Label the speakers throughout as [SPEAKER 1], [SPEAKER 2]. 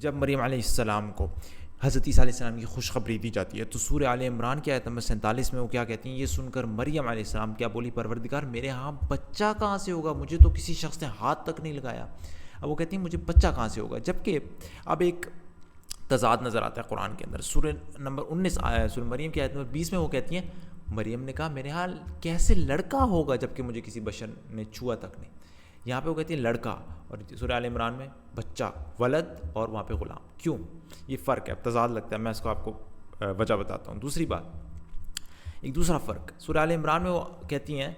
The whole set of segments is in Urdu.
[SPEAKER 1] جب مریم علیہ السلام کو حضرت عیسیٰ علیہ السلام کی خوشخبری دی جاتی ہے تو سورہ آل عمران کی آیت نمبر 47 میں وہ کیا کہتی ہیں؟ یہ سن کر مریم علیہ السلام کیا بولی؟ پروردگار میرے ہاں بچہ کہاں سے ہوگا؟ مجھے تو کسی شخص نے ہاتھ تک نہیں لگایا۔ اب وہ کہتی ہیں مجھے بچہ کہاں سے ہوگا؟ جبکہ اب ایک تضاد نظر آتا ہے قرآن کے اندر۔ سورہ نمبر 19 سورہ مریم کی آیت نمبر 20 میں وہ کہتی ہیں مریم نے کہا میرے حال کیسے لڑکا ہوگا جبکہ مجھے کسی بشر نے چھوا تک نہیں۔ یہاں پہ وہ کہتی ہے لڑکا، اور سورہ آل عمران میں بچہ، ولد، اور وہاں پہ غلام۔ کیوں؟ یہ فرق ہے، تضاد لگتا ہے، میں اس کو آپ کو وجہ بتاتا ہوں۔ دوسری بات، ایک دوسرا فرق، سورہ آل عمران میں وہ کہتی ہیں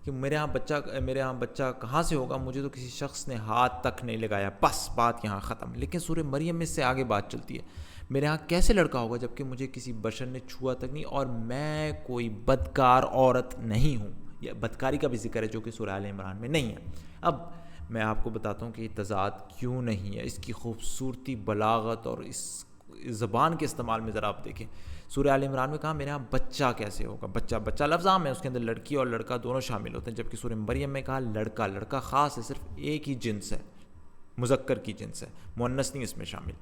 [SPEAKER 1] کہ میرے ہاں بچہ کہاں سے ہوگا؟ مجھے تو کسی شخص نے ہاتھ تک نہیں لگایا، بس بات یہاں ختم۔ لیکن سورہ مریم میں اس سے آگے بات چلتی ہے، میرے ہاں کیسے لڑکا ہوگا جبکہ مجھے کسی بشر نے چھوا تک نہیں، اور میں کوئی بدکار عورت نہیں ہوں۔ یہ بدکاری کا بھی ذکر ہے جو کہ سورہ آل عمران میں نہیں ہے۔ اب میں آپ کو بتاتا ہوں کہ یہ تضاد کیوں نہیں ہے، اس کی خوبصورتی، بلاغت اور اس زبان کے استعمال میں ذرا آپ دیکھیں۔ سورہ آل عمران میں کہا میرے ہاں بچہ کیسے ہوگا؟ بچہ لفظ عام ہے، اس کے اندر لڑکی اور لڑکا دونوں شامل ہوتے ہیں، جبکہ سورہ مریم میں کہا لڑکا خاص ہے، صرف ایک ہی جنس ہے، مذکر کی جنس ہے، مؤنث نہیں اس میں شامل۔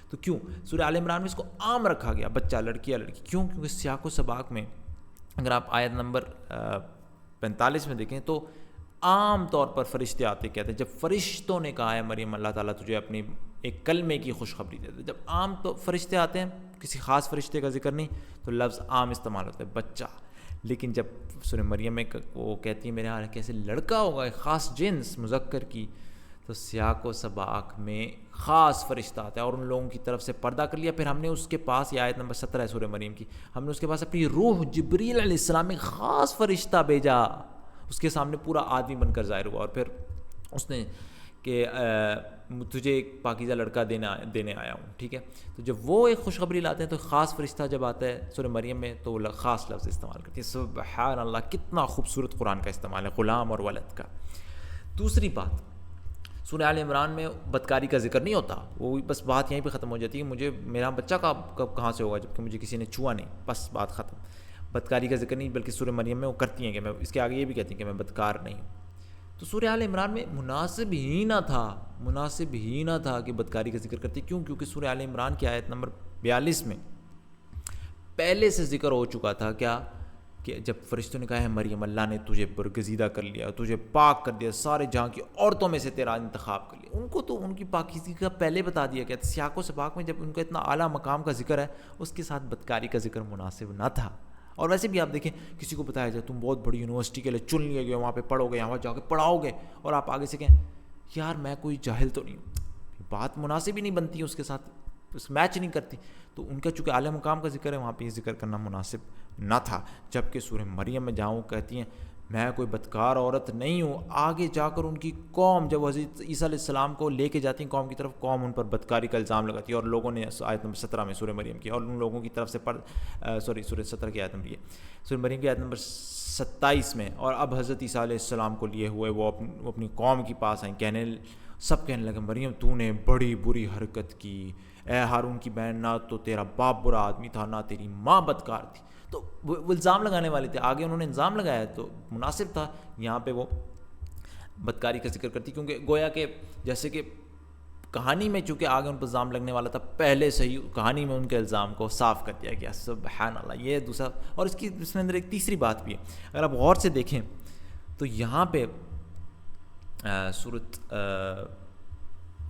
[SPEAKER 1] تو کیوں سورہ آل عمران میں اس کو عام رکھا گیا، بچہ، لڑکی یا لڑکی؟ کیوں؟ کیونکہ سیاق و سباق میں اگر آپ آیت نمبر 45 میں دیکھیں تو عام طور پر فرشتے آتے کہتے ہیں، جب فرشتوں نے کہا ہے مریم اللہ تعالیٰ تجھے اپنی ایک کلمے کی خوشخبری دیتے، جب عام تو فرشتے آتے ہیں، کسی خاص فرشتے کا ذکر نہیں، تو لفظ عام استعمال ہوتا ہے بچہ۔ لیکن جب سورہ مریم میں وہ کہتی ہے میرے ہاں کیسے لڑکا ہوگا، ایک خاص جنس مذکر کی، تو سیاق و سباق میں خاص فرشتہ آتا ہے اور ان لوگوں کی طرف سے پردہ کر لیا۔ پھر ہم نے اس کے پاس، یہ آیت نمبر 17 ہے سورہ مریم کی، ہم نے اس کے پاس اپنی روح جبریل علیہ السلام ایک خاص فرشتہ بھیجا، اس کے سامنے پورا آدمی بن کر ظاہر ہوا، اور پھر اس نے کہ تجھے ایک پاکیزہ لڑکا دینے آیا ہوں، ٹھیک ہے؟ تو جب وہ ایک خوشخبری لاتے ہیں تو خاص فرشتہ جب آتا ہے سورہ مریم میں تو وہ خاص لفظ استعمال کرتی ہے۔ سبحان اللہ، کتنا خوبصورت قرآن کا استعمال ہے غلام اور ولد کا۔ دوسری بات، سورہ آل عمران میں بدکاری کا ذکر نہیں ہوتا، وہ بس بات یہیں پہ ختم ہو جاتی ہے، میرا بچہ کہاں سے ہوگا جبکہ مجھے کسی نے چھوا نہیں، بس بات ختم۔ بدکاری کا ذکر نہیں، بلکہ سورہ مریم میں وہ کرتی ہیں کہ میں اس کے آگے یہ بھی کہتی ہیں کہ میں بدکار نہیں ہوں۔ تو سورہ آل عمران میں مناسب ہی نہ تھا کہ بدکاری کا ذکر کرتی۔ کیوں؟ کیونکہ سورہ آل عمران کی آیت نمبر 42 میں پہلے سے ذکر ہو چکا تھا کیا؟ کہ جب فرشتوں نے کہا ہے مریم اللہ نے تجھے برگزیدہ کر لیا، تجھے پاک کر دیا، سارے جہاں کی عورتوں میں سے تیرا انتخاب کر لیا، ان کو تو ان کی پاکیزگی کا پہلے بتا دیا گیا تھا۔ سیاق و سباق میں جب ان کا اتنا اعلیٰ مقام کا ذکر ہے، اس کے ساتھ بدکاری کا ذکر مناسب نہ تھا۔ اور ویسے بھی آپ دیکھیں، کسی کو بتایا جائے تم بہت بڑی یونیورسٹی کے لیے چن لیے گئے، وہاں پہ پڑھو گے، وہاں جا کے پڑھاؤ گے، اور آپ آگے سے کہیں یار میں کوئی جاہل تو نہیں ہوں، بات مناسب ہی نہیں بنتی اس کے ساتھ، اس میچ نہیں کرتی۔ تو ان کا چونکہ اعلیٰ مقام کا ذکر ہے، وہاں پہ یہ ذکر کرنا مناسب نہ تھا۔ جبکہ سورہ مریم میں جہاں وہ کہتی ہیں میں کوئی بدکار عورت نہیں ہوں، آگے جا کر ان کی قوم جب حضرت عیسیٰ علیہ السلام کو لے کے جاتی ہیں قوم کی طرف، قوم ان پر بدکاری کا الزام لگاتی ہے، اور لوگوں نے آیت نمبر 17 میں سورہ مریم کی، اور ان لوگوں کی طرف سے سورہ 17 کی آیت نمبر سورہ مریم کی آیت نمبر 27 میں، اور اب حضرت عیسیٰ علیہ السلام کو لیے ہوئے وہ اپنی قوم کے پاس آئیں، سب کہنے لگے مریم تو نے بڑی بری حرکت کی، اے ہارون کی بہن، نہ تو تیرا باپ برا آدمی تھا، نہ تیری ماں بدکار تھی۔ تو وہ الزام لگانے والے تھے، آگے انہوں نے الزام لگایا تو مناسب تھا یہاں پہ وہ بدکاری کا ذکر کرتی، کیونکہ گویا کہ جیسے کہ کہانی میں چونکہ آگے ان پر الزام لگنے والا تھا، پہلے سے ہی کہانی میں ان کے الزام کو صاف کر دیا گیا۔ سبحان اللہ، یہ دوسرا۔ اور اس میں اندر ایک تیسری بات بھی ہے، اگر آپ غور سے دیکھیں تو یہاں پہ سورۃ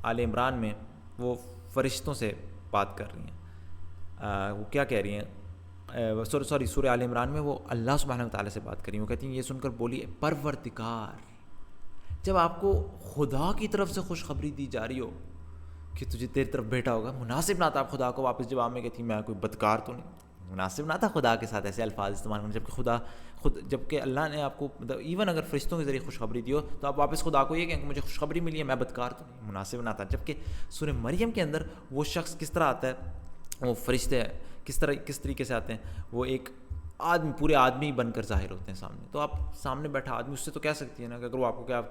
[SPEAKER 1] آل عمران میں وہ فرشتوں سے بات کر رہی ہیں، وہ کیا کہہ رہی ہیں، سورہ آل عمران میں وہ اللہ سبحانہ و تعالیٰ سے بات کر رہی ہیں، وہ کہتی ہیں یہ سن کر بولی پروردگار، جب آپ کو خدا کی طرف سے خوشخبری دی جا رہی ہو کہ تجھے تیری طرف بیٹا ہوگا، مناسب نہ تھا آپ خدا کو واپس جواب میں کہتی میں کوئی بدکار تو نہیں، مناسب نہ تھا خدا کے ساتھ ایسے الفاظ استعمال کرنا، جبکہ اللہ نے آپ کو ایون اگر فرشتوں کے ذریعے خوشخبری دی ہو تو آپ واپس خدا کو یہ کہیں کہ مجھے خوشخبری ملی ہے میں بدکار تو نہیں، مناسب نہ تھا۔ جبکہ سورہ مریم کے اندر وہ شخص کس طرح آتا ہے، وہ فرشتے کس طریقے سے آتے ہیں، وہ ایک آدمی، پورے آدمی بن کر ظاہر ہوتے ہیں سامنے، تو آپ سامنے بیٹھا آدمی اس سے تو کہہ سکتی ہے نا کہ اگر وہ آپ کو کیا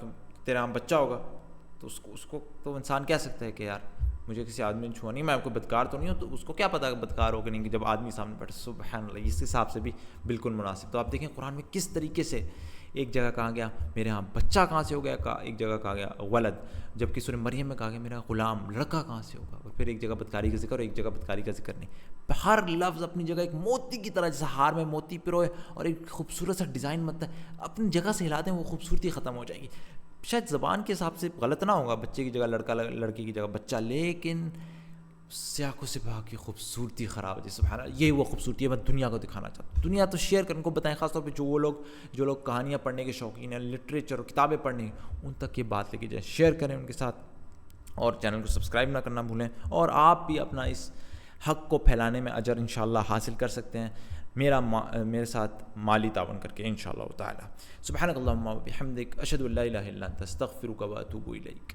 [SPEAKER 1] تیرا ہم بچہ ہوگا تو اس کو تو انسان کہہ سکتا ہے کہ یار مجھے کسی آدمی نے چھوا نہیں، میں آپ کو بدکار تو نہیں ہوں، تو اس کو کیا پتا کہ بدکار ہو کہ نہیں، کہ جب آدمی سامنے بیٹھے۔ سبحان اللہ، اس حساب سے بھی بالکل مناسب۔ تو آپ دیکھیں قرآن میں کس طریقے سے ایک جگہ کہا گیا میرے ہاں بچہ کہاں سے ہو گیا، ایک جگہ کہا گیا ولد، جبکہ سورہ مریم میں کہا گیا میرا غلام لڑکا کہاں سے ہوگا، اور پھر ایک جگہ بدکاری کا ذکر اور ایک جگہ بدکاری کا ذکر نہیں. ہر لفظ اپنی جگہ ایک موتی کی طرح، جیسے ہار میں موتی پروئے اور ایک خوبصورت سا ڈیزائن بنتا ہے، اپنی جگہ سے ہلا دیں وہ خوبصورتی ختم ہو جائے گی. شاید زبان کے حساب سے غلط نہ ہوگا، بچے کی جگہ لڑکا، لڑکی کی جگہ بچہ، لیکن سیاق و سباق کی خوبصورتی خراب ہے. سبحان اللہ، یہ وہ خوبصورتی ہے میں دنیا کو دکھانا چاہتا ہوں. دنیا تو شیئر کرنے کو بتائیں، خاص طور پہ جو لوگ کہانیاں پڑھنے کے شوقین ہیں، لٹریچر اور کتابیں پڑھنے، ان تک یہ بات لے کے جائیں، شیئر کریں ان کے ساتھ، اور چینل کو سبسکرائب نہ کرنا بھولیں. اور آپ بھی اپنا اس حق کو پھیلانے میں اجر انشاءاللہ حاصل کر سکتے ہیں میرے ساتھ مالی تعاون کر کے انشاءاللہ تعالی. سبحانک اللہم و بحمدک، اشہد ان لا الہ الا انت، استغفرک و اتوب الیک.